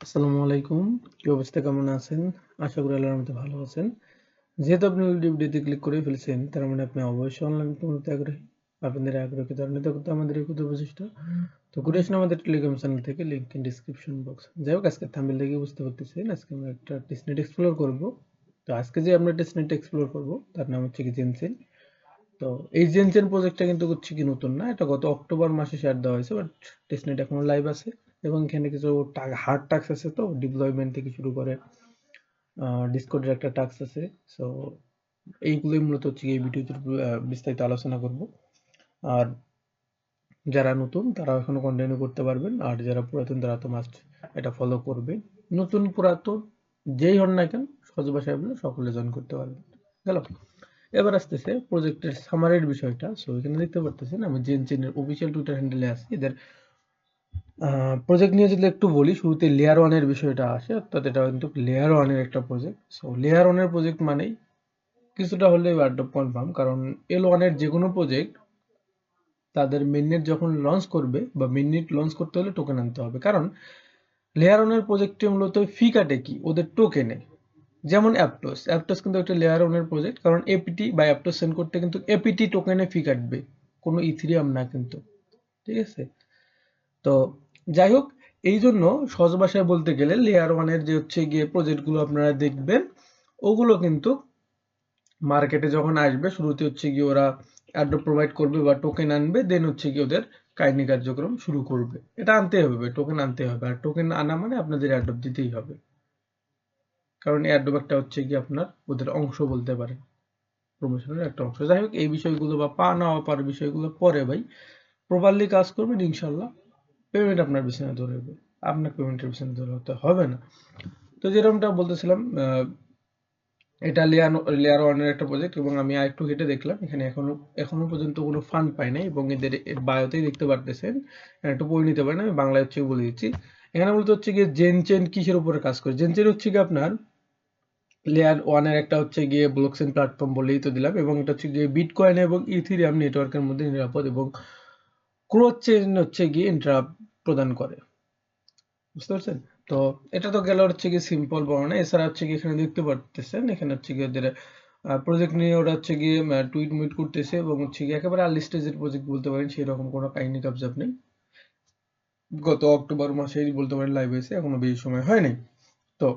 আসসালামু আলাইকুম। কি অবস্থা, কেমন আছেন? আশা করি আল্লাহর রহমতে ভালো আছেন। যেহেতু আপনি অলরেডি ভিডিওতে ক্লিক করে ফেলেছেন, তার মানে আপনি অবশ্যই অনলাইন পড়তে আগ্রহী। আপনাদের আগ্রহকে ত্বরান্বিত করতে আমাদের এই ক্ষুদ্র প্রচেষ্টা। তো ঘুরে আসুন আমাদের টেলিগ্রাম চ্যানেল থেকে, লিংক ইন ডিসক্রিপশন বক্স। যাই হোক, আজকে থাম্বনেল দেখে বুঝতে পারতেছেন আজকে আমরা একটা টেস্টনেট এক্সপ্লোর করব। তো আজকে যে আমরা টেস্টনেট এক্সপ্লোর করব তার নাম হচ্ছে কি জেনসেন। তো এই জেনসেন প্রজেক্টটা কিন্তু হচ্ছে কি নতুন না, এটা গত অক্টোবর মাসে শেয়ার দেওয়া হয়েছে, বাট টেস্টনেট এখনো লাইভ আছে এবং এখানে কিছু হার্ড টাস্ক আছে। তো ডিপ্লয়মেন্ট থেকে শুরু করে ডিসকর্ডের একটা টাস্ক আছে। সো এইগুলোই মূলত হচ্ছে এই ভিডিওতে বিস্তারিত আলোচনা করব। আর যারা নতুন তারা এখনো কন্টিনিউ করতে পারবেন, আর যারা পুরাতন তারা তো মাস্ট এটা ফলো করবেন। নতুন পুরাতন যেই হন না কেন, সহজ ভাষায় বলে সকলে জয়েন করতে পারবেন। গেল। এবার আসতেছে প্রজেক্টের সামারির বিষয়টা। সো এখানে দেখতে পারতেছেন আমি জেনচেনের অফিসিয়াল টুইটার হ্যান্ডেলে আছি। এদের প্রজেক্ট নিয়ে যদি একটু বলি, শুরুতে লেয়ার ওয়ানের বিষয়টা আসে, অর্থাৎ এটা কিন্তু লেয়ার ওয়ানের একটা প্রজেক্ট। সো লেয়ার ওয়ানের প্রজেক্ট মানেই কিছুটা হলেও অ্যাডপ কনফার্ম, কারণ এল ওয়ানের যে কোনো প্রজেক্ট তাদের মেননেট যখন লঞ্চ করবে বা মেননেট লঞ্চ করতে হলে টোকেন আনতে হবে, কারণ লেয়ার ওয়ানের প্রজেক্টে মূলত ফি কাটে কি ওদের টোকেনে। যেমন অ্যাপটোস অ্যাপটোস কিন্তু একটা লেয়ার ওয়ানের প্রজেক্ট, কারণ এপিটি বা অ্যাপটোস সেন্ড করতে কিন্তু এপিটি টোকেনে ফি কাটবে, কোনো ইথিরিয়াম না কিন্তু। ঠিক আছে। তো যাই হোক, এই জন্য সহজ ভাষায় বলতে গেলে লেয়ার ওয়ানের যে হচ্ছে গিয়ে প্রজেক্টগুলো আপনারা দেখবেন, ওগুলো কিন্তু মার্কেটে যখন আসবে শুরুতে হচ্ছে গিয়ে ওরা অ্যাড্রপ প্রোভাইড করবে বা টোকেন আনবে, দেন হচ্ছে গিয়ে ওদের কাহিনী কার্যক্রম শুরু করবে। এটা আনতে হবে, টোকেন আনতে হবে, আর টোকেন আনা মানে আপনাদের অ্যাড্রপ দিতেই হবে, কারণ এই অ্যাড্রপ একটা হচ্ছে গিয়ে আপনার ওদের অংশ বলতে পারেন, প্রমোশনের একটা অংশ। যাই হোক, এই বিষয়গুলো বা পা না পাওয়ার বিষয়গুলো পরে ভাই, প্রপারলি কাজ করবেন ইনশাল্লাহ পেমেন্ট আপনার পিছনে ধরবে। আপনার পেমেন্টের পিছনে ধরতে হবে না। তো যেরকমটা বলতেছিলাম, এটা লেয়ার ওয়ানের একটা প্রজেক্ট, এবং আমি আরেকটু ঘেটে দেখলাম এখানে এখনো পর্যন্ত কোনো ফান্ড পায় নাই, এবং এদের বায়োতেই দেখতে পারতেছেন। একটু পড়ে নিতে পারেন, আমি বাংলায় হচ্ছে বলে দিচ্ছি। এখানে বলতে হচ্ছে গিয়ে জেনচেন কিসের উপরে কাজ করে। জেনচেন হচ্ছে গিয়ে আপনার লেয়ার ওয়ানের একটা হচ্ছে গিয়ে ব্লকচেন প্ল্যাটফর্ম বলেই তো দিলাম, এবং এটা হচ্ছে গিয়ে বিটকয়েন এবং ইথিরিয়াম নেটওয়ার্কের মধ্যে নিরাপদ এবং ক্রস চেইন হচ্ছে গিয়ে ইন্টারাপ্ট প্রদান করে। বুঝতে পারছেন? তো এটা তো গেল হচ্ছে গিয়ে সিম্পল বর্ণনা। এছাড়া হচ্ছে গিয়ে এখানে দেখতে পারতেছেন, এখানে হচ্ছে গিয়ে ওদের প্রজেক্ট নিয়ে ওরা হচ্ছে গিয়ে টুইট মুইট করতেছে, এবং হচ্ছে গিয়ে একেবারে আর্লি স্টেজের প্রজেক্ট বলতে পারেন, সেরকম কোনো কাহিনী কাবজাব নেই। গত অক্টোবর মাসেই বলতে পারেন লাইভ হয়েছে, এখনো বেশি সময় হয় নাই। তো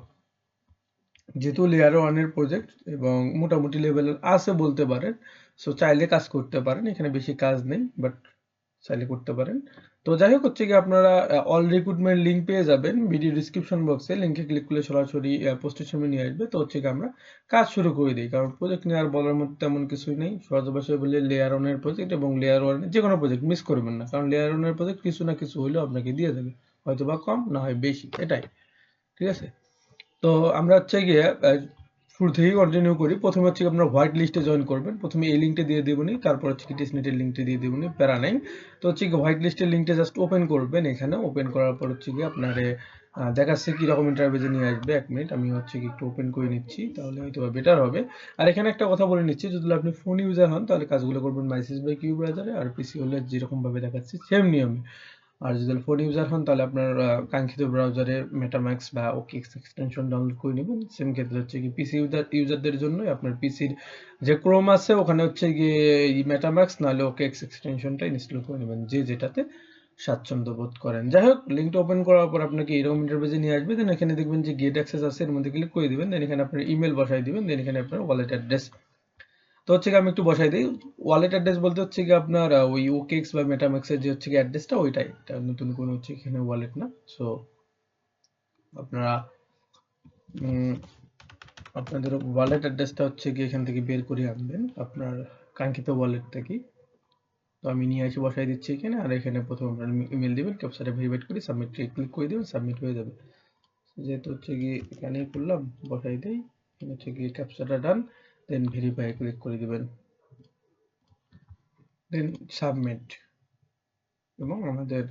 যেহেতু লেয়ার ওয়ানের প্রজেক্ট এবং মোটামুটি লেভেলের আছে বলতে পারেন, সো চাইলে কাজ করতে পারেন, এখানে বেশি কাজ নেই, বাট চাইলে করতে পারেন। তো যাই হোক, হচ্ছে কি আপনারা অল রিক্রুটমেন্ট লিঙ্ক পেয়ে যাবেন ভিডিও ডিসক্রিপশন বক্সে, লিঙ্কে ক্লিক করলে সরাসরি পোস্টের সামনে নিয়ে আসবে। তো হচ্ছে কি আমরা কাজ শুরু করে দিই, কারণ প্রজেক্ট নিয়ে আর বলার মতো তেমন কিছুই নেই। সহজ ভাষায় বলে লেয়ার ওয়ানের প্রজেক্ট, এবং লেয়ার ওয়ানের যে কোনো প্রজেক্ট মিস করবেন না, কারণ লেয়ার ওয়ানের প্রজেক্ট কিছু না কিছু হইলেও আপনাকে দিয়ে দেবে, হয়তো বা কম না হয় বেশি, এটাই। ঠিক আছে। তো আমরা হচ্ছে গিয়ে শুরু থেকেই কন্টিনিউ করি। প্রথমে হচ্ছে আপনারা হোয়াইট লিস্টে জয়েন করবেন। প্রথমে এই লিঙ্কটা দিয়ে দেবনি, তারপর হচ্ছে কি টেস্টনেটের লিঙ্কটা দিয়ে দেবনি, প্যারা নাই। তো হচ্ছে কি হোয়াইট লিস্টের লিঙ্কটা জাস্ট ওপেন করবেন। এখানে ওপেন করার পর হচ্ছে কি আপনার দেখাচ্ছে কি রকম ইন্টারভিউ নিয়ে আসবে। 1 মিনিট আমি হচ্ছে কি একটু ওপেন করে নিচ্ছি, তাহলে হয়তো বেটার হবে। আর এখানে একটা কথা বলে নিচ্ছি, যদি আপনি ফোন ইউজার হন তাহলে কাজগুলো করবেন মাইসিস বাই কিউ ব্রাউজারে, আর পিসি হলে যেরকম ভাবে দেখাচ্ছি সেম নিয়মে। আর যদি ফোন ইউজার হন তাহলে আপনার কাঙ্ক্ষিত ব্রাউজারে মেটাম্যাক্স বা ওকেএক্স এক্সটেনশন ডাউনলোড করে নেবেন। সেম ক্ষেত্রে হচ্ছে কি পিসি ইউজারদের জন্য আপনার পিসির যে ক্রোম আছে ওখানে হচ্ছে গিয়ে এই মেটাম্যাক্স নাহলে ওকেএক্স এক্সটেনশনটা ইনস্টল করে নেবেন, যে যেটাতে স্বাচ্ছন্দ্য বোধ করেন। যাই হোক, লিঙ্কটা ওপেন করার পর আপনাকে এরকম ইন্টারফেসে নিয়ে আসবে। দেন এখানে দেখবেন যে গেট অ্যাক্সেস আছে, এর মধ্যে ক্লিক করে দিবেন। দেন এখানে আপনার ইমেল বসাই দিবেন। দেন এখানে আপনার ওয়ালেট অ্যাড্রেস। তো হচ্ছে কি আমি একটু বসাই দিই। ওয়ালেট অ্যাড্রেস বলতে হচ্ছে কি আপনার ওই ওকেএক্স বা মেটাম্যাক্স এর যে হচ্ছে কি অ্যাড্রেসটা ওইটাই, এটা নতুন কোনো হচ্ছে এখানে ওয়ালেট না। সো আপনারা আপনাদের ওয়ালেট অ্যাড্রেসটা হচ্ছে কি এখান থেকে বের করে আনবেন আপনার কাঙ্ক্ষিত ওয়ালেট থেকে। তো আমি নিয়ে এসে বসাই দিচ্ছি এখানে, আর এখানে প্রথমে আপনার ইমেল দিবেন, ক্যাপচারে ভেরিফাইড করে সাবমিট ক্লিক করে দিবেন, সাবমিট হয়ে যাবে। যেহেতু হচ্ছে কি এখানেই করলাম, বসাই দেই। এখানে হচ্ছে কি ক্যাপচারটা ডান, দেন ভেরিফাই ক্লিক করে দিবেন, দেন সাবমিট, এবং আমাদের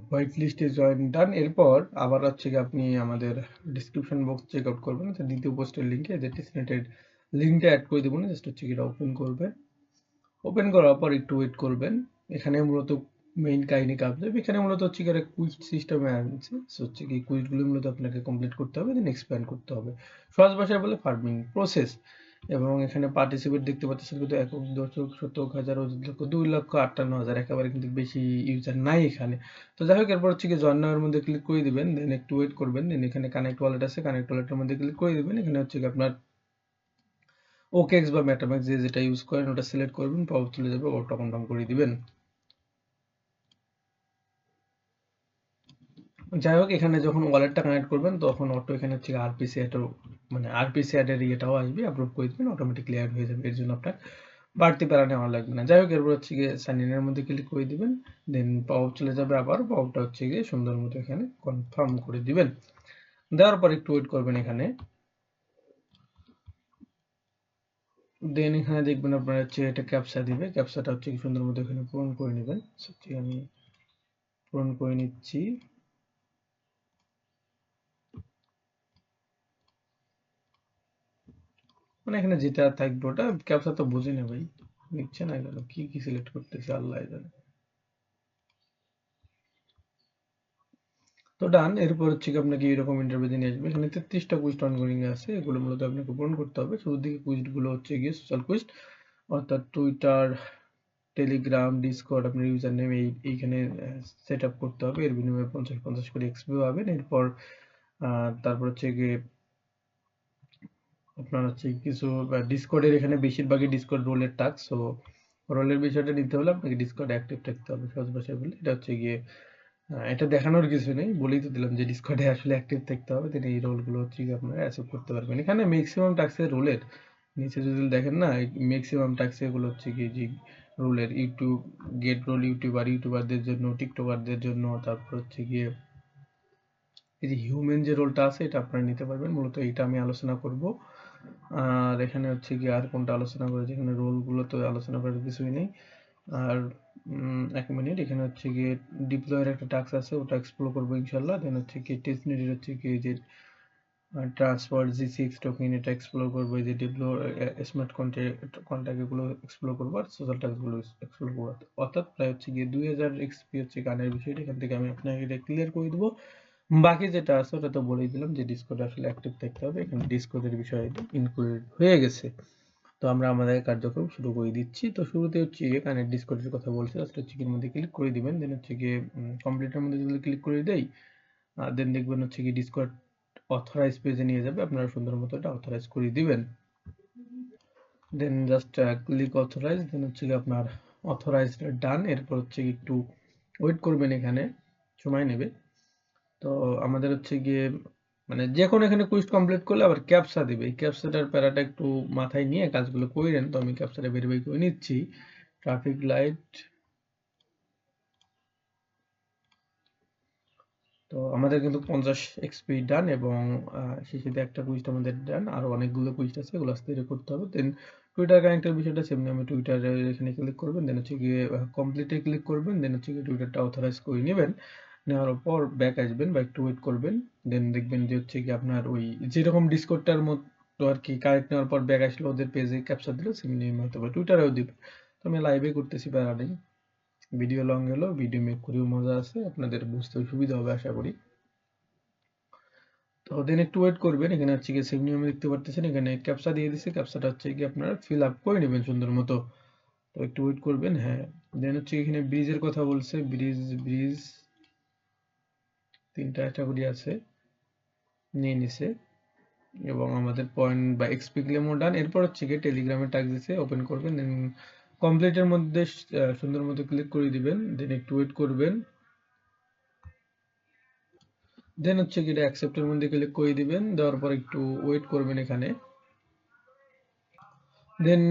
হোয়াইট লিস্টে জয়েন ডান। এরপর আবার হচ্ছে কি আপনি আমাদের ডিসক্রিপশন বক্স চেক আউট করবেন, দ্বিতীয় পোস্টের লিঙ্কে যে টেস্টনেটের লিঙ্কটা অ্যাড করে দেবো না, জাস্ট হচ্ছে কি এটা ওপেন করবেন। ওপেন করার পর একটু ওয়েট করবেন। এখানে মূলত মেইন কাহিনী কাজ এখানে মূলত হচ্ছে কি কুইজ সিস্টেমে আনছে হচ্ছে কি কুইজগুলো মূলত আপনাকে কমপ্লিট করতে হবে দেন এক্সপ্যান্ড করতে হবে সহজ ভাষায় বলে ফার্মিং প্রসেস এবং এখানে পার্টিসিপেট দেখতে পাচ্ছেন কিন্তু একক দশক শতক হাজার অযুত লক্ষ 2,58,000 একেবারে কিন্তু বেশি ইউজার নাই এখানে তো যাই হোক এরপর হচ্ছে কি জয়েন নাওয়ের মধ্যে ক্লিক করে দিবেন দেন একটু ওয়েট করবেন দেন এখানে কানেক্ট ওয়ালেট আছে কানেক্ট ওয়ালেটের মধ্যে ক্লিক করে দিবেন এখানে হচ্ছে কি আপনার ওকেএক্স বা মেটাম্যাক্স যে যেটা ইউজ করেন ওটা সিলেক্ট করবেন পাওয়ার চলে যাবে ওটা কনফার্ম করে দিবেন যাই হোক এখানে যখন ওয়ালেটটা কানেক্ট করবেন তখন অটো এখানে হচ্ছে আরপিসি অ্যাড মানে আরপিসি অ্যাডের ইয়েটাও আসবে আপলোড করে দিবেন অটোমেটিকলি অ্যাড হয়ে যাবে এর জন্য আপনার বাড়তি প্যারা নেওয়া লাগবে না যাই হোক এরপর হচ্ছে গিয়ে সাইন ইনের মধ্যে ক্লিক করে দিবেন দেন পাওয়ার চলে যাবে আবার পাওয়ারটা হচ্ছে গিয়ে সুন্দর মতো এখানে কনফার্ম করে দিবেন দেওয়ার পর একটু ওয়েট করবেন এখানে দেন এখানে দেখবেন আপনার হচ্ছে এটা ক্যাপচা দিবে ক্যাপচাটা হচ্ছে কি সুন্দর মতো এখানে পূরণ করে নেবেন সত্যি আমি পূরণ করে নিচ্ছি মানে এখানে যেটা থাকবে ওটা ক্যাপচা তো বুঝি না ভাই নিচ্ছে না গেল কি কি সিলেক্ট করতেছে আল্লাহ জানে তো ডান এরপর হচ্ছে কি আপনাকে এরকম ইন্টারভিউ নিয়ে আসবে এখানে 33টা কুইজ অনগোয়িং আছে এগুলো মূলত আপনাকে পূরণ করতে হবে শুরুর দিকে কুইজগুলো হচ্ছে গিয়ে সোশ্যাল কুইজ অর্থাৎ টুইটার টেলিগ্রাম ডিসকর্ড আপনার ইউজার নেম এইখানে সেট আপ করতে হবে এর বিনিময়ে 50 করে এক্সপি পাবেন এরপর তারপর হচ্ছে গিয়ে আপনার হচ্ছে কিছু ডিসকর্ডের এখানে বেশিরভাগই ডিসকর্ড রোলের টাস্ক সো রোলের বিষয়টা নিতে হলে আপনাকে ডিসকর্ড অ্যাক্টিভ থাকতে হবে সহজ ভাষায় বলে এটা হচ্ছে গিয়ে এটা দেখানোর কিছু নেই বলেই তো দিলাম যে ডিসকর্ডে আসলে অ্যাক্টিভ থাকতে হবে দেন এই রোলগুলো হচ্ছে কি আপনারা অ্যাচিভ করতে পারবেন এখানে ম্যাক্সিমাম টাস্কের রোলের নিচে যদি দেখেন না ম্যাক্সিমাম টাস্ক এগুলো হচ্ছে কি যে রোলের ইউটিউব গেট রোল ইউটিউবারদের জন্য টিকটকারদের জন্য তারপর হচ্ছে গিয়ে এই যে হিউম্যান যে রোলটা আছে এটা আপনারা নিতে পারবেন মূলত এটা আমি আলোচনা করব আর এখানে হচ্ছে কি আর কোনটা আলোচনা করে যেখানে রোলগুলো তো আলোচনা করার কিছুই নেই আর এক মিনিট এখানে হচ্ছে গিয়ে ডিপ্লয়ের একটা টাস্ক আছে ওটা এক্সপ্লোর করবো ইনশাল্লাহ দেন হচ্ছে কি টেস্টনেটের হচ্ছে কি যে ট্রান্সফার জি6 টোকেন এটা এক্সপ্লোর করবো এই যে ডিপ্লো স্মার্ট কন্ট্যাক্ট এগুলো এক্সপ্লোর করবো আর সোশ্যাল টাস্কগুলো এক্সপ্লোর করবো অর্থাৎ প্রায় হচ্ছে গিয়ে 2000 এক্সপি হচ্ছে গানের বিষয়টা এখান থেকে আমি আপনাকে এটা ক্লিয়ার করে দেবো বাকি যেটা আছে ওটা তো বলেই দিলাম যে ডিসকর্ডে আসলে অ্যাক্টিভ থাকতে হবে এখানে ডিসকর্ডের বিষয়টা ইনক্লুডেড হয়ে গেছে তো আমরা আমাদের কার্যক্রম শুরু করে দিচ্ছি তো শুরুতে হচ্ছে গিয়ে কানেক্ট ডিসকর্ডের কথা বলছে সেটা হচ্ছে এর মধ্যে ক্লিক করে দিবেন দেন হচ্ছে গিয়ে কমপ্লিটের মধ্যে যদি ক্লিক করে দেই দেন দেখবেন হচ্ছে কি ডিসকর্ড অথরাইজ পেজে নিয়ে যাবে আপনারা সুন্দর মতো এটা অথরাইজ করে দিবেন দেন জাস্ট ক্লিক অথরাইজ দেন হচ্ছে কি আপনার অথরাইজ ডান এরপর হচ্ছে একটু ওয়েট করবেন এখানে সময় নেবে তো আমাদের হচ্ছে গিয়ে মানে যে কোনো এখানে কুইজ কমপ্লিট করলে আবার ক্যাপচা দিবে এই ক্যাপচাটার প্যারাটা একটু মাথায় নিয়ে কাজগুলো করেন তো আমি ক্যাপচাটা ভেরিফাই করে নিচ্ছি ট্রাফিক লাইট তো আমাদের কিন্তু 50 এক্সপি ডান এবং শেষে একটা কুইজ আমাদের ডান আর অনেকগুলো কুইজ আছে এগুলো আস্তে ধীরে করতে হবে দেন টুইটার কানেক্টের বিষয়টা সেমনি আমি টুইটারে এখানে ক্লিক করবেন দেন হচ্ছে গিয়ে কমপ্লিটে ক্লিক করবেন দেন হচ্ছে গিয়ে টুইটারটা অথরাইজ করে নেবেন নেওয়ার পর ব্যাক আসবেন বা একটু ওয়েট করবেন দেন দেখবেন যে হচ্ছে কি আপনার ওই যেরকম ডিসকর্ডটার মতো আর কি কানেক্ট নেওয়ার পর ব্যাক আসলে ওদের পেজে ক্যাপচার দিল সেমনি হয়তো বা টুইটারেও দিবে তো আমি লাইভে করতেছি প্যারা নেই ভিডিও লং গেল ভিডিও মেক করেও মজা আছে আপনাদের বুঝতে সুবিধা হবে আশা করি তো দেন একটু ওয়েট করবেন এখানে হচ্ছে কি সেভ নিয়মে দেখতে পারতেছেন এখানে ক্যাপচা দিয়ে দিছে ক্যাপচাটা হচ্ছে কি আপনারা ফিল আপ করে নেবেন সুন্দর মতো তো একটু ওয়েট করবেন হ্যাঁ দেন হচ্ছে এখানে ব্রিজের কথা বলছে ব্রিজ তিনটা ক্যাটাগরি আছে নিয়ে নিছে এবং আমাদের পয়েন্ট বা এক্সপি ক্লেমও ডান এরপর হচ্ছে কি টেলিগ্রামে ট্যাগ দিছে ওপেন করবেন দেন কমপ্লিটের মধ্যে সুন্দর মতো ক্লিক করে দিবেন দেন একটু ওয়েট করবেন দেন হচ্ছে কি এটা অ্যাকসেপ্টের মধ্যে ক্লিক করে দিবেন দেওয়ার পর একটু ওয়েট করবেন এখানে দেন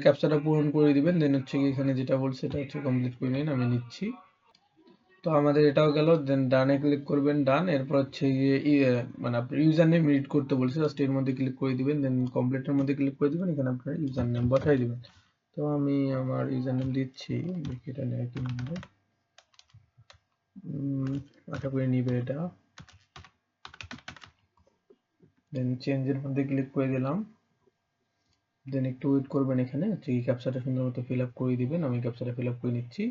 ক্যাপচাটা পূরণ করে দিবেন দেন হচ্ছে কি এখানে যেটা বলছে এটা হচ্ছে কমপ্লিট করে নিন আমি নিচ্ছি তো আমাদের এটাও গেল দেন ডানে ক্লিক করবেন ডান এরপর হচ্ছে গিয়ে মানে আপনার ইউজার নেম রিড করতে বলছে জাস্ট এর মধ্যে ক্লিক করে দিবেন দেন কমপ্লিটের মধ্যে ক্লিক করে দিবেন এখানে আপনার ইউজার নেম বসাই দিবেন তো আমি আমার ইউজার নেম দিচ্ছি দেখি এটা নেয় কি নেবে আশা করি নিবে এটা দেন চেঞ্জের মধ্যে ক্লিক করে দিলাম দেন একটু ওয়েট করবেন এখানে হচ্ছে কি ক্যাপচাটা সুন্দর মতো ফিল আপ করে দিবেন আমি ক্যাপচাটা ফিল আপ করে নিচ্ছি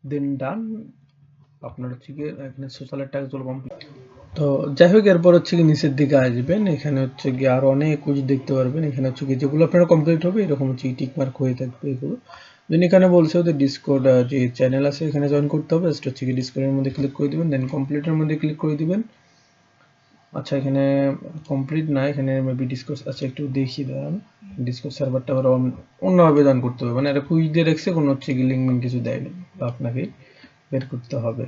দেন ডান আপনার হচ্ছে কি এখানে সোশ্যালের টাস্কগুলো কমপ্লিট। তো যাই হোক, এরপর হচ্ছে কি নিচের দিকে আসবেন, এখানে হচ্ছে গিয়ে আরো অনেক কুইজ দেখতে পারবেন। এখানে হচ্ছে কি যেগুলো আপনার কমপ্লিট হবে এরকম হচ্ছে টিক মার্ক হয়ে থাকবে এগুলো। দেন এখানে বলছে ওদের ডিসকর্ড যে চ্যানেল আছে এখানে জয়েন করতে হবে। জাস্ট হচ্ছে কি ডিসকর্ডের মধ্যে ক্লিক করে দিবেন, দেন কমপ্লিটের মধ্যে ক্লিক করে দিবেন। আচ্ছা, এখানে কমপ্লিট না, এখানে মেবি ডিসকর্ড আছে, একটু দেখি দাঁড়ান। ডিসকর্ড সার্ভারটা আবার অন্যভাবে জয়েন করতে হবে, মানে এটা কুইজ দিয়ে রাখছে, কোনো হচ্ছে কি লিঙ্ক মিঙ্ক কিছু দেয়নি, আপনাকে বের করতে হবে।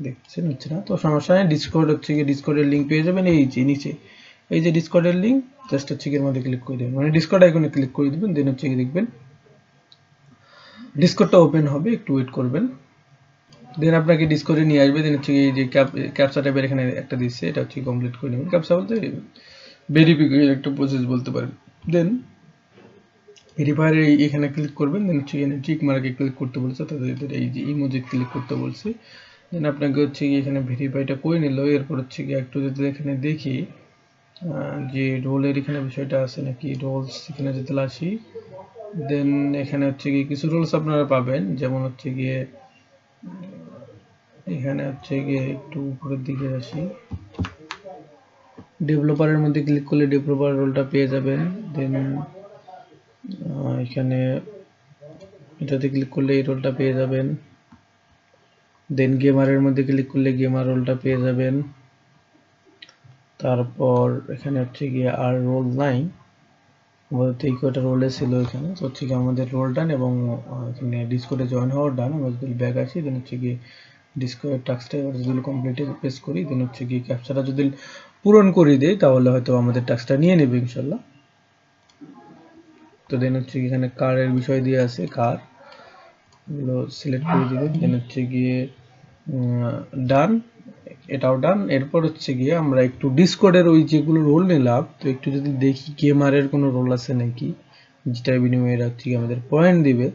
দেখছেন হচ্ছে না, তো সমস্যা নেই। ডিসকর্ড হচ্ছে কি ডিসকর্ডের লিঙ্ক পেয়ে যাবেন এই যে নিচে, এই যে ডিসকর্ডের লিঙ্ক, জাস্ট হচ্ছে কি এর মধ্যে ক্লিক করে দেবেন, মানে ডিসকর্ড আইকনে ক্লিক করে দিবেন। দেন হচ্ছে কি দেখবেন ডিসকর্ডটা ওপেন হবে, একটু ওয়েট করবেন। দেন আপনাকে ডিসকর্ডে নিয়ে আসবে। দেন হচ্ছে এই যে ক্যাপচা টাইপের এখানে একটা দিচ্ছে, এটা হচ্ছে কমপ্লিট করে নেবেন। ক্যাপচা বলতে ভেরিফিকেশন একটা প্রসেস বলতে পারেন। দেন ভেরিফায়ার এখানে ক্লিক করবেন। দেন হচ্ছে এখানে টিক মার্কে ক্লিক করতে বলছে, তাদের এই যে ইমোজি ক্লিক করতে বলছে। দেন আপনাকে হচ্ছে কি এখানে ভেরিফাইটা করে নিল। এরপর হচ্ছে কি একটু যদি এখানে দেখি যে রোলের এখানে বিষয়টা আছে নাকি, রোলস এখানে যদি আসি, দেন এখানে হচ্ছে কি কিছু রোলস আপনারা পাবেন, যেমন হচ্ছে গিয়ে এখানে হচ্ছে গিয়ে একটু উপরের দিকে আসি, ডেভেলপারের মধ্যে ক্লিক করলে ডেভেলপার রোলটা পেয়ে যাবেন। দেন এখানে এটাতে ক্লিক করলে এই রোলটা পেয়ে যাবেন। দেন গেমারের মধ্যে ক্লিক করলে গেমার রোলটা পেয়ে যাবেন। তারপর এখানে হচ্ছে গিয়ে আর রোল নাই, আমাদের এই কয়টা রোলে ছিল এখানে, তো হচ্ছে গিয়ে আমাদের রোল ডান এবং এখানে ডিসকর্ডে জয়েন হওয়ার ডান। আমরা যদি ব্যাক আসি, দেন হচ্ছে গিয়ে ডিসকর্ডের টাস্কটা এবার যদি কমপ্লিটে প্রেস করি, দেন হচ্ছে গিয়ে ক্যাপচাটা যদি পূরণ করে দেই তাহলে হয়তো আমাদের টাস্কটা নিয়ে নেবে ইনশাল্লাহ। তো দেন হচ্ছে এখানে কারের বিষয় দিয়ে আছে, কার এগুলো সিলেক্ট করে দিবেন। দেন হচ্ছে গিয়ে ডান, এটাও ডান। এরপর হচ্ছে গিয়ে আমরা একটু ডিসকর্ডের ওই যেগুলো রোল নিলাম, তো একটু যদি দেখি গেমারের কোনো রোল আছে নাকি, যেটার বিনিময়ে হচ্ছে কি আমাদের পয়েন্ট দিবে।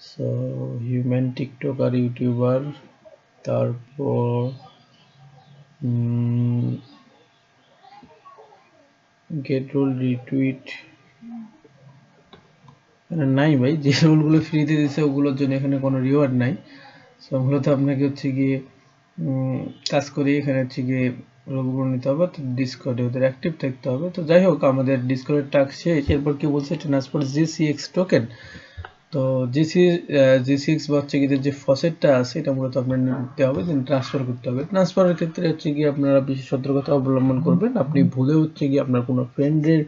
সো হিউম্যান টিকটকার ইউটিউবার, তারপর গেট রোল রিটুইট নাই ভাই, যে রোলগুলো ফ্রিতে দিচ্ছে ওগুলোর জন্য এখানে কোনো রিওয়ার্ড নাই। সো মূলত আপনাকে হচ্ছে গিয়ে কাজ করে এখানে হচ্ছে গিয়ে রোলগুলো নিতে হবে, তো ডিসকর্ডে ওদের অ্যাক্টিভ থাকতে হবে। তো যাই হোক, আমাদের ডিসকর্ডের টাস্ক শেষ। এরপর কি বলছে, ট্রান্সফার জিসিএক্স টোকেন। তো জিসিএক্স বা হচ্ছে গিয়ে যে ফসেটটা আছে এটা মূলত আপনার নিতে হবে, দেন ট্রান্সফার করতে হবে। ট্রান্সফারের ক্ষেত্রে হচ্ছে গিয়ে আপনারা বিশেষ সতর্কতা অবলম্বন করবেন। আপনি ভুলে হচ্ছে গিয়ে আপনার কোনো ফ্রেন্ডের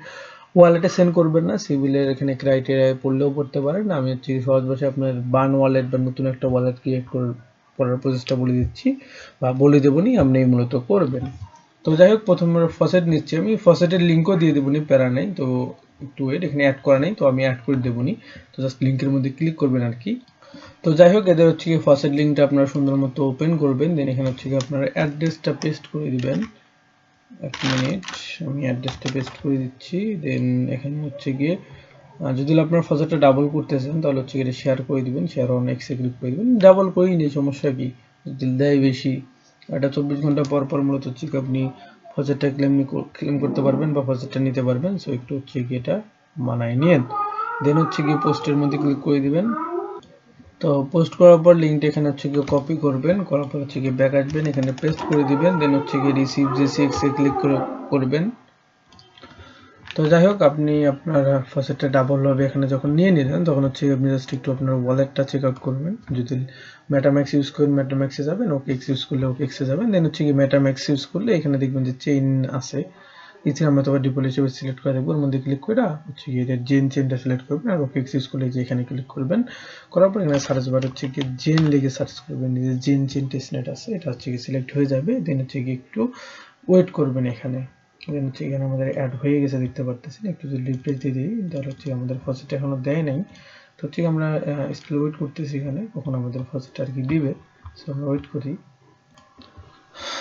ওয়ালেটে সেন্ড করবেন না, সিভিলের এখানে ক্রাইটেরিয়ায় পড়লেও পড়তে পারেন। আমি হচ্ছে সহজ ভাষায় আপনার বান ওয়ালেট বা নতুন একটা ওয়ালেট ক্রিয়েট করার প্রসেসটা বলে দিচ্ছি বা বলে দেবনি, আপনি মূলত করবেন। তো যাই হোক, প্রথমে ফসেট নিচ্ছি আমি, ফসেটের লিঙ্কও দিয়ে দেবনি, প্যারা নেই। তো একটু ওয়েট, এখানে অ্যাড করা নেই তো আমি অ্যাড করে দেবনি, তো জাস্ট লিঙ্কের মধ্যে ক্লিক করবেন আর কি। তো যাই হোক, এদের হচ্ছে কি ফসেট লিঙ্কটা আপনারা সুন্দর মতো ওপেন করবেন। দেন এখানে হচ্ছে কি আপনারা অ্যাড্রেসটা পেস্ট করে দিবেন। এক মিনিট, আমি অ্যাড্রেসটা পেস্ট করে দিচ্ছি। দেন এখানে হচ্ছে গিয়ে যদি আপনার ফসেটটা ডাবল করতেছেন তাহলে হচ্ছে এটা শেয়ার করে দিবেন, শেয়ার অন এক্সে ক্লিক করে দিবেন। ডাবল করেই নেই, সমস্যা কি, যদি দেয় বেশি, এটা 24 ঘন্টা পর পর মূলত হচ্ছে আপনি ফসেটটা ক্লেম করতে পারবেন বা ফসেটটা নিতে পারবেন। সো একটু হচ্ছে কি এটা মানায় নিন। দেন হচ্ছে গিয়ে পোস্টের মধ্যে ক্লিক করে দিবেন। তো পোস্ট করার পর লিঙ্কটা এখানে হচ্ছে গিয়ে কপি করবেন, করার পর হচ্ছে গিয়ে ব্যাক আসবেন, এখানে পেস্ট করে দিবেন। দেন হচ্ছে গিয়ে রিসিভ জিসিএক্স এ ক্লিক করবেন। তো যাই হোক, আপনি আপনার ফসেটটা ডাবল হবে এখানে যখন নিয়ে নিলেন, তখন হচ্ছে আপনি জাস্ট একটু আপনার ওয়ালেটটা চেক আউট করবেন। যদি মেটাম্যাক্স ইউজ করেন মেটাম্যাক্সে যাবেন, ওকেএক্স ইউজ করলে ওকেএক্সে যাবেন। দেন হচ্ছে কি মেটাম্যাক্স ইউজ করলে এখানে দেখবেন যে চেইন আছে, ইথিরিয়াম অথবা ডিপল হিসেবে সিলেক্ট করে দেবো, ওর মধ্যে ক্লিক করে হচ্ছে কি এটা চেইনটা সিলেক্ট করবেন। আর ওকেএক্স ইউজ করলে যে এখানে ক্লিক করবেন, করার পর এখানে সার্চ বার হচ্ছে কি জেন লিখে সার্চ করবেন, যে চেইন টেস্টনেট আছে এটা হচ্ছে কি সিলেক্ট হয়ে যাবে। দেন হচ্ছে কি একটু ওয়েট করবেন এখানে। দেন হচ্ছে এখানে আমাদের অ্যাড হয়ে গেছে দেখতে পারতেছেন। একটু যদি রিপ্লেস দিয়ে দিই তাহলে হচ্ছে আমাদের ফসেট এখনো দেয় নাই। তো হচ্ছে আমরা স্টিল ওয়েট করতেছি এখানে কখন আমাদের ফসেটটা আর কি দিবে। সো আমরা ওয়েট করি।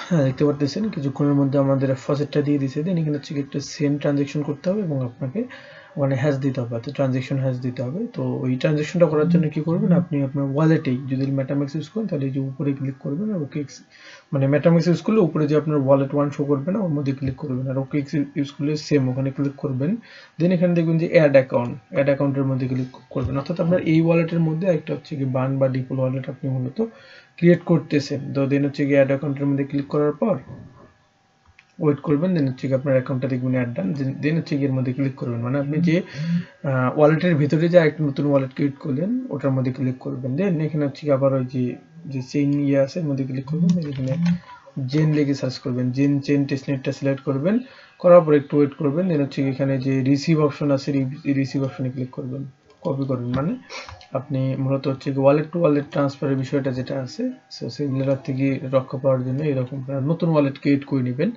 হ্যাঁ, দেখতে পারতেছেন কিছুক্ষণের মধ্যে আমাদের ফসেটটা দিয়ে দিছে। দেন এখানে হচ্ছে একটা সেন্ড ট্রানজেকশন করতে হবে এবং আপনাকে মানে হ্যাশ দিতে হবে, তো ট্রানজেকশন হ্যাশ দিতে হবে। তো ওই ট্রানজেকশনটা করার জন্য কি করবেন, আপনি আপনার ওয়ালেটেই যদি মেটাম্যাক্স ইউজ করেন তাহলে এই যে উপরে ক্লিক করবেন, আর ওকে মানে মেটাম্যাক্স ইউজ করলে উপরে যে আপনার ওয়ালেট ওয়ান শো করবে না, ওর মধ্যে ক্লিক করবেন। আর ওকে ইউজ করলে সেম ওখানে ক্লিক করবেন। দেন এখানে দেখবেন যে অ্যাড অ্যাকাউন্টের মধ্যে ক্লিক করবেন, অর্থাৎ আপনার এই ওয়ালেটের মধ্যে একটা হচ্ছে কি বান বা ডিপল ওয়ালেট আপনি মূলত ক্রিয়েট করতেছেন। তো দেন হচ্ছে গিয়ে অ্যাড অ্যাকাউন্টের মধ্যে ক্লিক করার পর ওয়েট করবেন, দেন হচ্ছে আপনার অ্যাকাউন্টটা দেখবেন অ্যাড ডান, দেন হচ্ছে এর মধ্যে ক্লিক করবেন, মানে আপনি যে ওয়ালেটের ভিতরে যে একটা নতুন ওয়ালেট ক্রিয়েট করলেন ওটার মধ্যে ক্লিক করবেন। দেন এখানে হচ্ছে আবার ওই যে চেইন ইয়ে আছে এর মধ্যে ক্লিক করবেন, এখানে জেন লিখে সার্চ করবেন, জেন চেইন টেস্টনেটটা সিলেক্ট করবেন, করার পর একটু ওয়েট করবেন, দেন হচ্ছে এখানে যে রিসিভ অপশন আছে রিসিভ অপশনে ক্লিক করবেন, কপি করবেন, মানে আপনি মূলত হচ্ছে ওয়ালেট টু ওয়ালেট ট্রান্সফারের বিষয়টা যেটা আছে সেগুলোর থেকে রক্ষা পাওয়ার জন্য এরকম নতুন ওয়ালেট ক্রিয়েট করে নেবেন।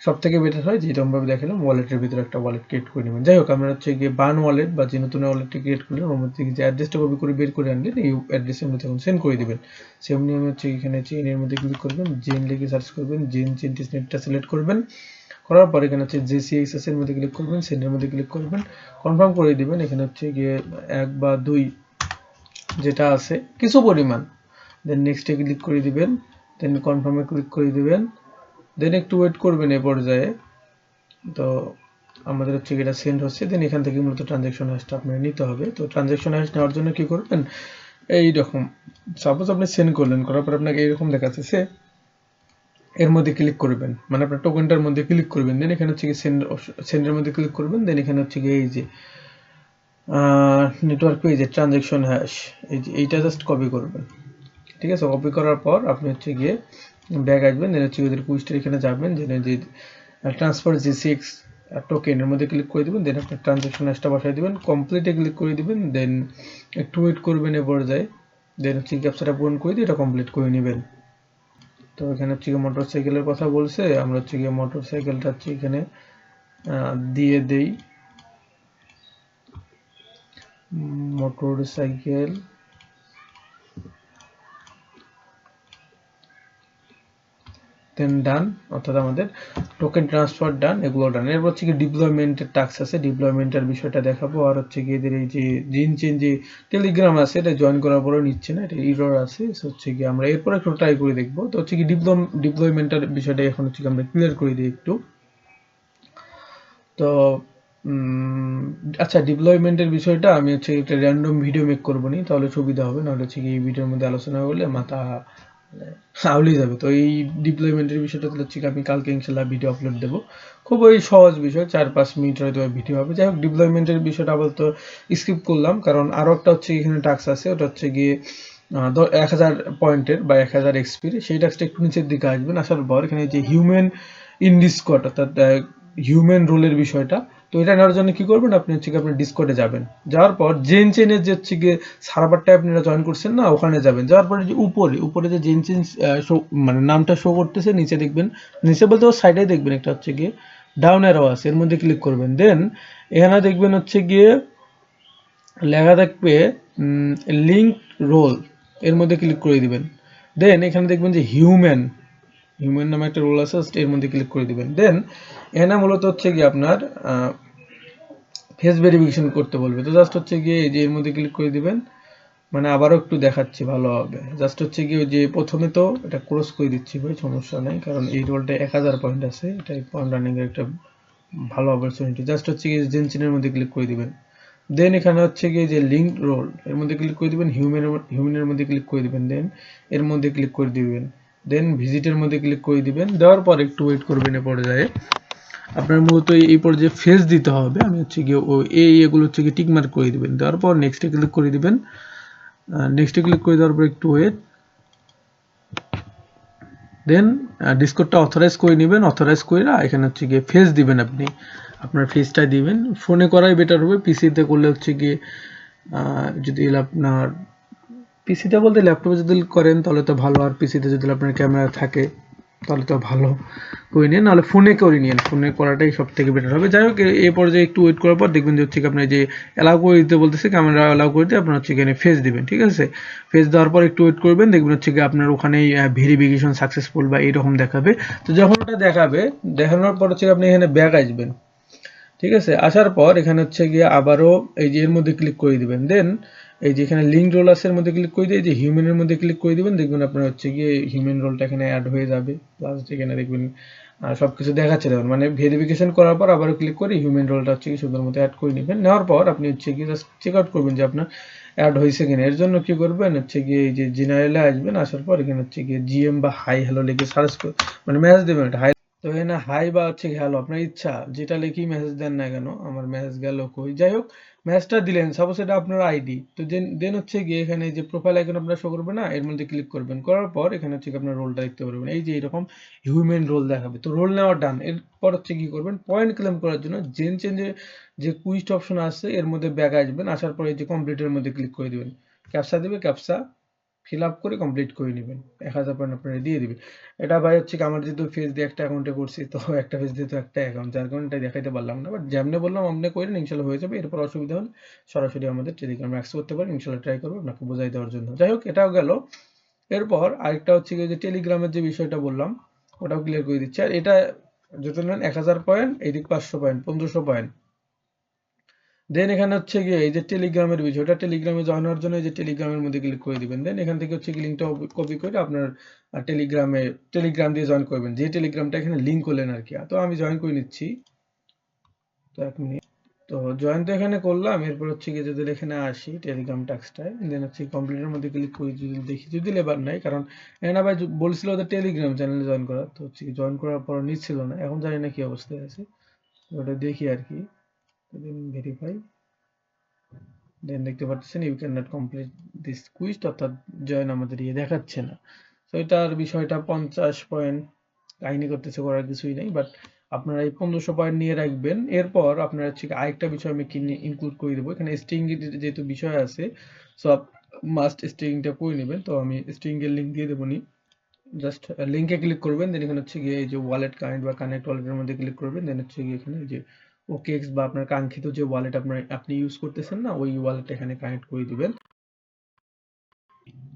সব থেকে বেটার হয় যে এরকমভাবে দেখালাম ওয়ালেটের ভিতরে একটা ওয়ালেট ক্রিয়েট করে নেবেন। যাই হোক, আমরা হচ্ছে গিয়ে বার্ন ওয়ালেট বা যে নতুন ওয়ালেটটি ক্রিয়েট করলেন ওর মধ্যে যে অ্যাড্রেসটা কপি করে বের করে আনলেন এই অ্যাড্রেসের মধ্যে এখন সেন্ড করে দেবেন। সেম নিয়মে হচ্ছে এখানে চেইনের মধ্যে ক্লিক করবেন, জেন লিখে সার্চ করবেন, জেন চেইন টেস্টনেটটা সিলেক্ট করবেন, করার পর এখানে হচ্ছে JCXS এর মধ্যে ক্লিক করবেন, সেন্ডের মধ্যে ক্লিক করবেন, কনফার্ম করে দিবেন। এখানে হচ্ছে গিয়ে 1 বা 2 যেটা আছে কিছু পরিমাণ, দেন নেক্সটে ক্লিক করে দিবেন, দেন কনফার্মে ক্লিক করে দিবেন, দেন একটু ওয়েট করবেন এ পর্যায়ে। তো আমাদের হচ্ছে এটা সেন্ড হচ্ছে, দেন এখান থেকে মূলত ট্রানজ্যাকশন হ্যাশটা আপনার নিতে হবে। তো ট্রানজ্যাকশন হ্যাশ নেওয়ার জন্য কি করবেন, এইরকম সাপোজ আপনি সেন্ড করলেন, করার পর আপনাকে এইরকম দেখাচ্ছে, এর মধ্যে ক্লিক করবেন, মানে আপনার টোকেনটার মধ্যে ক্লিক করবেন, দেন এখানে হচ্ছে সেন্ডের মধ্যে ক্লিক করবেন, দেন এখানে হচ্ছে এই যে নেটওয়ার্ক পেজে ট্রানজ্যাকশন হ্যাশ এইটা জাস্ট কপি করবেন। ঠিক আছে, কপি করার পর আপনি হচ্ছে গিয়ে ব্যাক আসবেন, দেন হচ্ছে ওদের কুইস্টের এখানে যাবেন, যে ট্রান্সফার JCX টোকেনের মধ্যে ক্লিক করে দিবেন, দেন আপনার ট্রানজ্যাকশন হ্যাশটা বসাই দিবেন, কমপ্লিটে ক্লিক করে দিবেন, দেন একটু ওয়েট করবেন এ পর্যায়ে, দেন হচ্ছে ক্যাপচাটা পূরণ করে দিয়ে এটা কমপ্লিট করে নেবেন। তো এখানে হচ্ছে মোটর সাইকেলের কথা বলছে, আমরা হচ্ছে গিয়ে মোটর সাইকেলটা হচ্ছে এখানে দিয়ে দেই, মোটর সাইকেল, দেন ডান, অর্থাৎ আমাদের টোকেন ট্রান্সফার ডান, এগুলো ডান। এরপর হচ্ছে কি ডিপ্লয়মেন্টের টাস্ক আছে, ডিপ্লয়মেন্টের বিষয়টা দেখাবো। আর হচ্ছে কি এদের এই যে জিন চেন যে টেলিগ্রাম আছে এটা জয়েন করার পরেও নিচ্ছে না, এটা এরর আছে, হচ্ছে কি আমরা এরপর একটু ট্রাই করে দেখবো। তো হচ্ছে কি ডিপ্লয়মেন্টের বিষয়টা এখন হচ্ছে কি আমরা ক্লিয়ার করে দিই একটু। তো আচ্ছা, ডিপ্লয়মেন্টের বিষয়টা আমি হচ্ছে একটা র্যান্ডম ভিডিও মেক করবো নি, তাহলে সুবিধা হবে, নাহলে হচ্ছে কি এই ভিডিওর মধ্যে আলোচনা করলে মাথা আউলি যাবে। তো এই ডিপ্লয়মেন্টের বিষয়টা তাহলে হচ্ছে আমি কালকে ইনশাল্লাহ ভিডিও আপলোড দেবো, খুব ওই সহজ বিষয়, 4-5 মিনিট হয়তো ভিডিও হবে। যাই হোক, ডিপ্লয়মেন্টের বিষয়টা আপাতত স্কিপ করলাম, কারণ আরও একটা হচ্ছে এখানে টাস্ক আছে, ওটা হচ্ছে গিয়ে 1000 পয়েন্টের বা 1000 এক্সপির, সেই টাস্কটা একটু নিচের দিকে আসবেন, আসার পর এখানে যে হিউম্যান ইন ডিসকর্ড অর্থাৎ হিউম্যান রোলের বিষয়টা, তো এটা নেওয়ার জন্য কি করবেন, আপনি হচ্ছে আপনার ডিসকর্ডে যাবেন, যাওয়ার পর জেন চেনের যে হচ্ছে গিয়ে সার্ভারটা আপনারা জয়েন করছেন না ওখানে যাবেন, যাওয়ার পরে যে উপরে যে জেন চেন মানে নামটা শো করতেছে, নিচে দেখবেন, নিচে বলতে ওর সাইডে দেখবেন একটা হচ্ছে গিয়ে ডাউন অ্যারো আছে, এর মধ্যে ক্লিক করবেন, দেন এখানে দেখবেন হচ্ছে গিয়ে লেখা থাকবে লিঙ্ক রোল, এর মধ্যে ক্লিক করে দিবেন, দেন এখানে দেখবেন যে হিউম্যান নামে একটা রোল আছে, এর মধ্যে ক্লিক করে দিবেন, দেন এখানে মূলত হচ্ছে গিয়ে আপনার ফেস ভেরিফিকেশন করতে বলবে। তো জাস্ট হচ্ছে গিয়ে এই যে এর মধ্যে ক্লিক করে দিবেন, মানে আবারও একটু দেখাচ্ছি ভালো হবে, জাস্ট হচ্ছে গিয়ে যে প্রথমে তো এটা ক্রস করে দিচ্ছি ভাই, সমস্যা নেই, কারণ এই রোলটা 1000 পয়েন্ট আছে, এটা পয়েন্ট রানিং এর একটা ভালো অপরচুনিটি। জাস্ট হচ্ছে গিয়ে জেন চেনের মধ্যে ক্লিক করে দিবেন, দেন এখানে হচ্ছে গিয়ে যে লিঙ্ক রোল এর মধ্যে ক্লিক করে দিবেন, হিউম্যানের মধ্যে ক্লিক করে দিবেন, দেন এর মধ্যে ক্লিক করে দিবেন, দেন ভিজিটের মধ্যে ক্লিক করে দিবেন, দেওয়ার পর একটু ওয়েট করবেন, এ পর্যায়ে আপনার মূলত এই পর্যায়ে ফেস দিতে হবে, আমি হচ্ছে গিয়ে এগুলো হচ্ছে গিয়ে টিক মার্ক করে দিবেন, দেওয়ার পর নেক্সটে ক্লিক করে দিবেন, নেক্সটে ক্লিক করে দেওয়ার পর একটু ওয়েট, দেন ডিসকর্ডটা অথরাইজ করে নেবেন, অথরাইজ করে এখানে হচ্ছে গিয়ে ফেস দিবেন, আপনি আপনার ফেসটা দিবেন, ফোনে করাই বেটার হবে, পিসিতে করলে হচ্ছে গিয়ে যদি আপনার পিসিতে বলতে ল্যাপটপে যদি করেন তাহলে তো ভালো, আর পিসিতে যদি আপনার ক্যামেরা থাকে তাহলে তো ভালো করে নিন, নাহলে ফোনে করে নিন, ফোনে করাটাই সব থেকে বেটার হবে। যাই হোক, এই পর্যায়ে একটু ওয়েট করার পর দেখবেন যে হচ্ছে আপনার যে অ্যালাউ করে দিতে বলতেছে, ক্যামেরা অ্যালাউ করে দিয়ে আপনার হচ্ছে এখানে ফেস দিবেন, ঠিক আছে, ফেস দেওয়ার পর একটু ওয়েট করবেন, দেখবেন হচ্ছে কি আপনার ওখানেই ভেরিফিকেশন সাকসেসফুল বা এইরকম দেখাবে। তো যখন ওটা দেখাবে, দেখানোর পর হচ্ছে আপনি এখানে ব্যাক আসবেন, ঠিক আছে, আসার পর এখানে হচ্ছে গিয়ে আবারও এই যে এর মধ্যে ক্লিক করে দিবেন, দেন এই যে এখানে লিঙ্ক রোল আছে এর মধ্যে ক্লিক করে দিয়ে এই যে হিউম্যানের মধ্যে ক্লিক করে দিবেন, দেখবেন আপনার হচ্ছে গিয়ে হিউম্যান রোলটা এখানে অ্যাড হয়ে যাবে। প্লাস এখানে দেখবেন সবকিছু দেখাচ্ছে, দেখুন মানে ভেরিফিকেশন করার পর আবারও ক্লিক করে হিউম্যান রোলটা হচ্ছে কি সুন্দর মতো অ্যাড করে নেবেন। নেওয়ার পর আপনি হচ্ছে কি জাস্ট চেক আউট করবেন যে আপনার অ্যাড হয়েছে কিনা। এর জন্য কি করবেন হচ্ছে গিয়ে এই যে জেনারেলে আসবেন, আসার পর এখানে হচ্ছে গিয়ে জিএম বা হাই হ্যালো লিখে সার্চ মানে মেসেজ দেবেন হাই। তো এখানে হাই বা হচ্ছে হ্যালো আপনার ইচ্ছা যেটা লিখি মেসেজ দেন না কেন, আমার মেসেজ গেল কই, যাই হোক মেসেজটা দিলেন, সাপোজ এটা আপনার আইডি। তো দেন হচ্ছে গিয়ে এখানে যে প্রোফাইল আইকন আপনার শো করবে না, এর মধ্যে ক্লিক করবেন, করার পর এখানে হচ্ছে আপনার রোলটা দেখতে পারবেন, এই যে এরকম হিউম্যান রোল দেখাবে। তো রোল নেওয়া ডান। এরপর হচ্ছে কি করবেন, পয়েন্ট ক্লেম করার জন্য চেঞ্জে যে কুইজ অপশন আছে এর মধ্যে ব্যাক আসবেন, আসার পর এই যে কমপ্লিটের মধ্যে ক্লিক করে দিবেন, ক্যাপচা দিবে, ক্যাপচা ফিল আপ করে কমপ্লিট করে নেবেন, 1000 পয়েন্ট আপনারা দিয়ে দিবে। এটা ভাই হচ্ছে কি আমার যেহেতু ফেস দিয়ে একটা অ্যাকাউন্টে করছি, তো একটা ফেস দিয়ে তো একটা অ্যাকাউন্ট, যার কারণে এটা দেখাইতে পারলাম না, বাট যেমনি বললাম আপনি করেন, ইনশাল্লাহ হয়ে যাবে। এরপর অসুবিধা হলে সরাসরি আমাদের টেলিগ্রামে অ্যাক্সেস করতে পারেন, ইনশাল্লাহ ট্রাই করবো আপনাকে বোঝাই দেওয়ার জন্য। যাই হোক এটাও গেল। এরপর আরেকটা হচ্ছে কি যে টেলিগ্রামের যে বিষয়টা বললাম ওটাও ক্লিয়ার করে দিচ্ছি। আর এটা যত নেন 1000 পয়েন্ট, এইদিক 500 পয়েন্ট, 1500 পয়েন্ট। দেন এখানে হচ্ছে গিয়ে এই যে টেলিগ্রামের বিষয়টা, টেলিগ্রামে জয়েন হওয়ার জন্য এই যে টেলিগ্রামের মধ্যে ক্লিক করে দিবেন। দেন এখান থেকে হচ্ছে লিঙ্কটা কপি করে আপনার টেলিগ্রাম দিয়ে জয়েন করবেন, যে টেলিগ্রামটা এখানে লিঙ্ক করলেন আর কি। তো আমি জয়েন করে নিচ্ছি, তো 1 মিনিট। তো জয়েন তো এখানে করলাম। এরপর হচ্ছে গিয়ে যদি এখানে আসি টেলিগ্রাম টাস্কটায়, দেন হচ্ছে কমপ্লিটের মধ্যে ক্লিক করে যদি দেখি, যদি লেবার নাই, কারণ এখানে আবার বলছিল ওদের টেলিগ্রাম চ্যানেলে জয়েন করা, তো হচ্ছে জয়েন করার পর নিচ্ছিল না, এখন জানি না কি অবস্থায় আছে, ওটা দেখি আর কি। দেন ভেরিফাই, দেন দেখতে পাচ্ছেন you can not complete this quiz, অর্থাৎ জয়েন আমাদের দেখাচ্ছে না। তো এটার বিষয়টা 50 পয়েন্ট কাহিনী করতেছে, করার কিছুই নেই, বাট আপনারা এই 1500 পয়েন্ট নিয়ে রাখবেন। এরপর আপনারা হচ্ছে আরেকটা বিষয় আমি ইনক্লুড করে দেবো এখানে, স্ট্রিং যেহেতু বিষয় আছে, সো মাস্ট স্ট্রিংটা করে নেবেন। তো আমি স্ট্রিং এর লিঙ্ক দিয়ে দেবো নি, জাস্ট লিঙ্কে ক্লিক করবেন, দেন এখানে হচ্ছে গিয়ে এই যে ওয়ালেট কানেক্ট বা কানেক্ট ওয়ালেটের মধ্যে ক্লিক করবেন, দেন হচ্ছে গিয়ে এখানে যে ওকেএক্স বা আপনার কাঙ্ক্ষিত যে ওয়ালেট আপনি ইউজ করতেছেন না, ওই ওয়ালেট এখানে কানেক্ট করে দিবেন।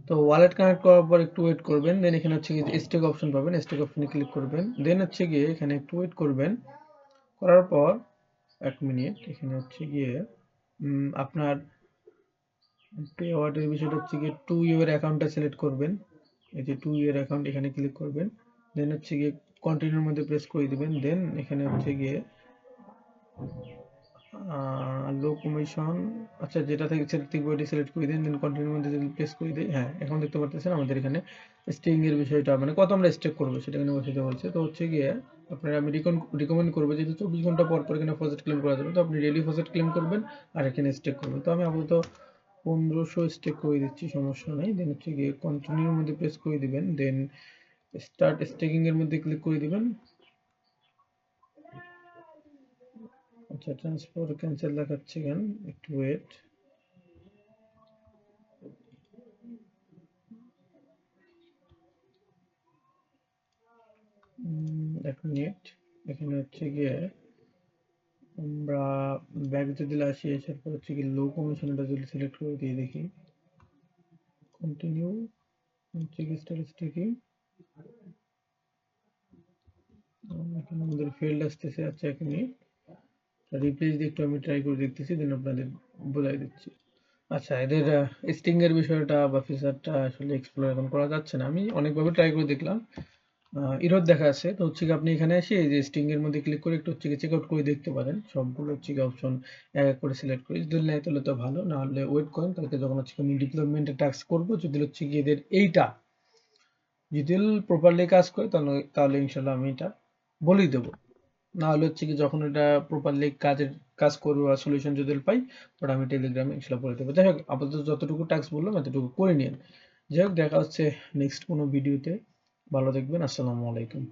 তো ওয়ালেট কানেক্ট করার পর একটু ওয়েট করবেন, দেন এখানে হচ্ছে গিয়ে স্টেক অপশন পাবেন, স্টেক অপশনে ক্লিক করবেন, দেন হচ্ছে গিয়ে এখানে একটু ওয়েট করবেন, করার পর 1 মিনিট এখানে হচ্ছে গিয়ে আপনার পে ওয়ার্ডের বিষয়টা হচ্ছে গিয়ে 2 ইয়ার অ্যাকাউন্টটা সিলেক্ট করবেন, এই যে 2 ইয়ার অ্যাকাউন্ট এখানে ক্লিক করবেন, দেন হচ্ছে গিয়ে কন্টিনিউর মধ্যে প্রেস করে দিবেন, দেন এখানে হচ্ছে গিয়ে লো কমিশন, আচ্ছা যেটা থেকে সিলেক্ট করে দিন, দেন কন্টিনিউর মধ্যে যদি প্রেস করে দিই, হ্যাঁ এখন দেখতে পাচ্ছেন আমাদের এখানে স্ট্রিং এর বিষয়টা মানে কত আমরা স্টেক করবো সেটা এখানে বসাতে বলছে। তো হচ্ছে গিয়ে আপনারা আমি রিকমেন্ড করবো যেহেতু 24 ঘন্টা পর পর এখানে ফসেট ক্লেম করা যাবে, তো আপনি ডেইলি ফসেট ক্লেম করবেন আর এখানে স্টেক করবেন। তো আমি আপাতত 1500 স্টেক করে দিচ্ছি, সমস্যা নাই। দেন হচ্ছে গিয়ে কন্টিনিউর মধ্যে প্রেস করে দিবেন, দেন স্টার্ট স্টেকিং এর মধ্যে ক্লিক করে দিবেন। আচ্ছা ট্রান্সফার ক্যান্সেল দেখাচ্ছে কেন, একটু ওয়েট। 1 মিনিট এখানে হচ্ছে গিয়ে আমরা ব্যাক যদি আসি, আসার পর হচ্ছে কি লো কমিশনটা যদি সিলেক্ট করে দিয়ে দেখি, কন্টিনিউ হচ্ছে কি স্ট্যাটিস্টিকিং, এখানে আমাদের ফেল্ড আসতেছে। আচ্ছা 1 মিনিট রিপ্লেস দিয়ে একটু আমি ট্রাই করে দেখতেছি, দেন আপনাদের বোঝাই দিচ্ছি। আচ্ছা এদের স্ট্রিং এর বিষয়টা বা ফিচারটা আসলে এক্সপ্লোর এখন করা যাচ্ছে না, আমি অনেকভাবে ট্রাই করে দেখলাম, এরর দেখা আছে। তো হচ্ছে কি আপনি এখানে এসে এই যে স্ট্রিং এর মধ্যে ক্লিক করে একটু হচ্ছে চেক আউট করে দেখতে পারেন, সবগুলো হচ্ছে কি অপশন এক এক করে সিলেক্ট করে, যদি নেয় তাহলে তো ভালো, না হলে ওয়েট করেন, কালকে যখন হচ্ছে আমি ডিপ্লয়মেন্টে টাস্ক করবো, যদি হচ্ছে কি এদের এইটা যদি প্রপারলি কাজ করে তাহলে ইনশাল্লাহ আমি এটা বলেই দেবো, না হলে হচ্ছে কি যখন এটা প্রপারলি কাজ করবে বা সলিউশন যদি পাই ওটা আমি টেলিগ্রামে ইনশাল্লাহ বলে দেবো। যাই হোক আপাতত যতটুকু টাস্ক বললাম এতটুকু করে নিন। যাই হোক দেখা হচ্ছে নেক্সট কোনো ভিডিওতে, ভালো থাকবেন, আসসালামু আলাইকুম।